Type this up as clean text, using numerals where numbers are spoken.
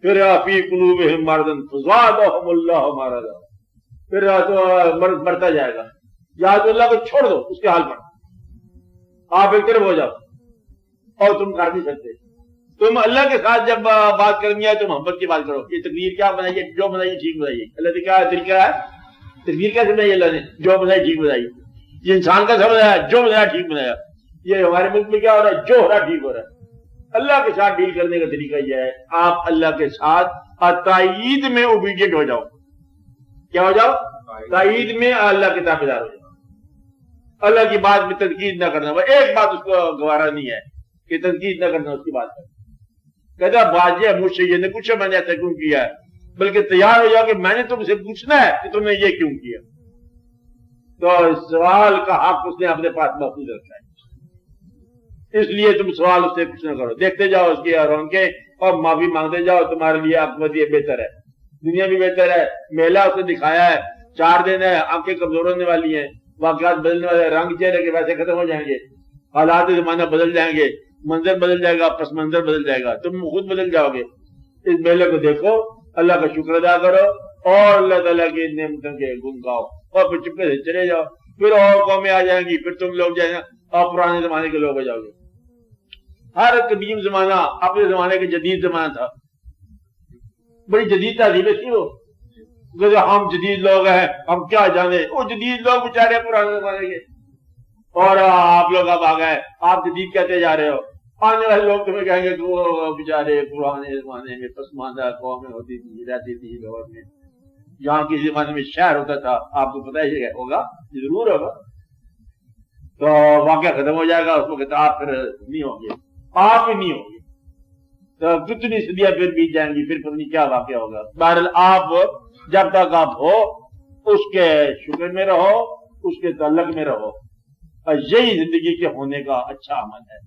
پھر فی قلوبہم مرض فزادہم اللہ مرضا، پھر تو مرض بڑھتا جائے گا. یا تو اللہ کو چھوڑ دو اس کے حال پر، آپ ایک طرف ہو جاؤ اور تم کر نہیں سکتے. تم اللہ کے ساتھ جب بات کرنی ہے تو محبت کی بات کرو. یہ تقدیر کیا بنائیے، جو بنائیے ٹھیک بنائیے. اللہ نے کیا طریقہ ہے، تقدیر کیسے بنائی اللہ نے، جو بنائی ٹھیک بنائی. یہ انسان کا سب بنایا، جو بنایا ٹھیک بنایا. یہ ہمارے ملک میں کیا ہو رہا ہے، جو ہو رہا ٹھیک ہو رہا ہے. اللہ کے ساتھ ڈیل کرنے کا طریقہ یہ ہے، آپ اللہ کے ساتھ تائید میں اوبیڈینٹ ہو جاؤ. کیا ہو جاؤ؟ تائید میں اللہ کے تابعدار ہو جاؤ. اللہ کی بات میں تنقید نہ کرنا. ایک بات اس کو گوارا نہیں ہے کہ تنقید نہ کرنا اس کی بات پر. کہتا واضح مجھ سے یہ نہیں پوچھا میں نے ایسا کیوں کیا ہے، بلکہ تیار ہو جاؤ کہ میں نے تم سے پوچھنا ہے کہ تم نے یہ کیوں کیا. تو سوال کا حق اس نے اپنے پاس محفوظ رکھا ہے، اس لیے تم سوال اس سے کچھ نہ کرو. دیکھتے جاؤ اس کی رونقیں اور معافی مانگتے جاؤ. تمہارے لیے عاقبت یہ بہتر ہے، دنیا بھی بہتر ہے. میلہ اس نے دکھایا ہے، 4 دن ہے، آنکھیں کمزور ہونے والی ہیں، واقعات بدلنے والے، رنگ چہرے کے ویسے ختم ہو جائیں گے، حالات زمانہ بدل جائیں گے، منظر بدل جائے گا، پس منظر بدل جائے گا، تم خود بدل جاؤ گے. اس میلے کو دیکھو، اللہ کا شکر ادا کرو اور اللہ تعالیٰ کی نعمتوں کے گن گاؤ اور پھر چپکے سے چلے جاؤ. پھر اور قومیں آ جائیں گی، پھر تم لوگ جائیں گے اور پرانے زمانے کے لوگ ہو جاؤ گے. ہر قدیم زمانہ اپنے زمانے کے جدید زمانہ تھا. بڑی جدید تہذیبیں تھی وہ. ہم جدید لوگ ہیں، ہم کیا جانے. وہ جدید لوگ بیچارے پرانے زمانے کے، اور آپ لوگ اب آ گئے، آپ جدید کہتے جا رہے ہو. آنے والے لوگ تمہیں کہیں گے کہ وہ بیچارے پرانے زمانے میں پسماندہ قومیں ہوتی تھی، رہتی تھی دور میں. جہاں کسی زمانے میں شہر ہوتا تھا، آپ کو پتہ ہی ہوگا، ضرور ہوگا. تو واقعہ ختم ہو جائے گا، اس وقت آپ پھر نہیں ہوں گے، آپ ہی نہیں ہوں گے. تو کتنی صدیاں پھر بیت جائیں گی، پھر پتہ نہیں کیا واقعہ ہوگا. بہرحال آپ جب تک آپ ہو اس کے شکر میں رہو، اس کے تعلق میں رہو، اور یہی زندگی کے ہونے کا اچھا عمل ہے.